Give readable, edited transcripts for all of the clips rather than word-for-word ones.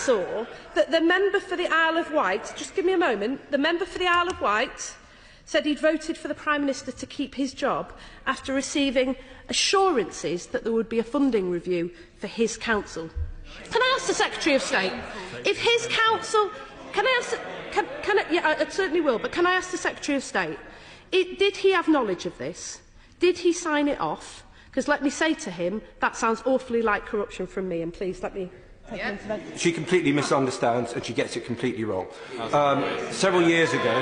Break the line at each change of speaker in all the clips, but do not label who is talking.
saw that the member for the Isle of Wight, just give me a moment, the member for the Isle of Wight said he'd voted for the Prime Minister to keep his job after receiving assurances that there would be a funding review for his council. Can I ask the Secretary of State, if his council... I certainly will, but can I ask the Secretary of State, did he have knowledge of this? Did he sign it off? Because let me say to him, that sounds awfully like corruption from me, and please let me take an intervention.
She completely misunderstands and she gets it completely wrong. Several years ago,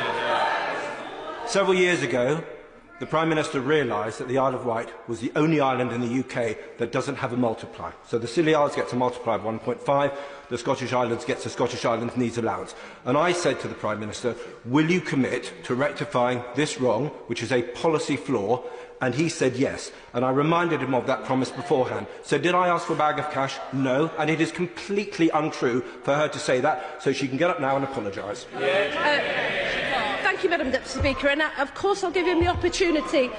the Prime Minister realised that the Isle of Wight was the only island in the UK that doesn't have a multiplier. So the Scilly Isles gets a multiplier of 1.5, the Scottish Islands gets a Scottish Islands needs allowance. And I said to the Prime Minister, will you commit to rectifying this wrong, which is a policy flaw? And he said yes. And I reminded him of that promise beforehand. So did I ask for a bag of cash? No. And it is completely untrue for her to say that, so she can get up now and apologise.
Thank you, Madam Deputy Speaker, and of course I'll give him the opportunity.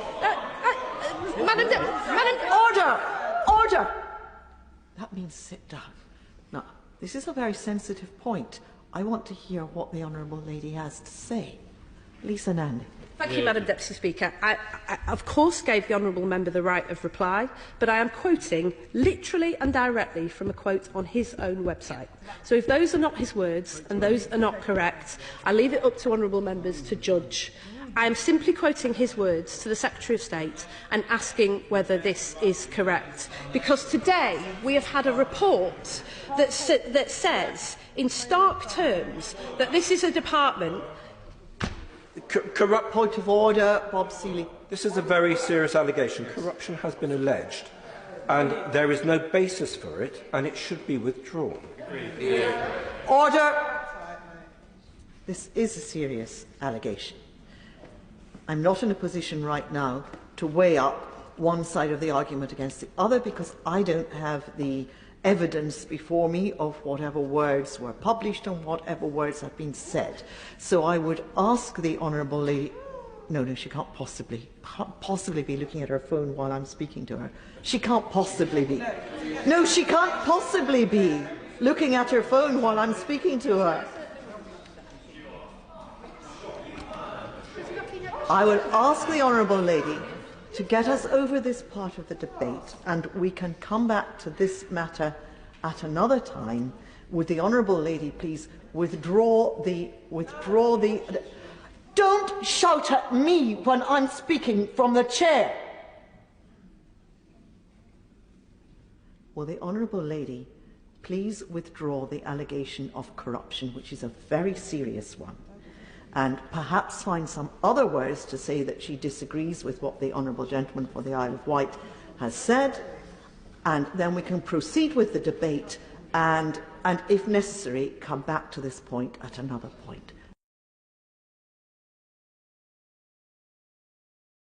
Order! That means sit down. Now, this is a very sensitive point. I want to hear what the Honourable Lady has to say. Lisa Nandy.
Thank you, Madam Deputy Speaker. I, of course, gave the honourable member the right of reply, but I am quoting literally and directly from a quote on his own website. So if those are not his words and those are not correct, I leave it up to honourable members to judge. I am simply quoting his words to the Secretary of State and asking whether this is correct. Because today we have had a report that says, in stark terms, that this is a department...
Corrupt point of order, Bob Seeley.
This is a very serious allegation. Corruption has been alleged, and there is no basis for it, and it should be withdrawn.
Order! This is a serious allegation. I'm not in a position right now to weigh up one side of the argument against the other, because I don't have the evidence before me of whatever words were published and whatever words have been said. So I would ask the Honourable Lady... No, she can't possibly be looking at her phone while I'm speaking to her. She can't possibly be. No, she can't possibly be looking at her phone while I'm speaking to her. I would ask the Honourable Lady to get us over this part of the debate, and we can come back to this matter at another time. Would the Honourable Lady please withdraw the... Don't shout at me when I'm speaking from the chair. Will the Honourable Lady please withdraw the allegation of corruption, which is a very serious one, and perhaps find some other words to say that she disagrees with what the Honourable Gentleman for the Isle of Wight has said, and then we can proceed with the debate and if necessary, come back to this point at another point.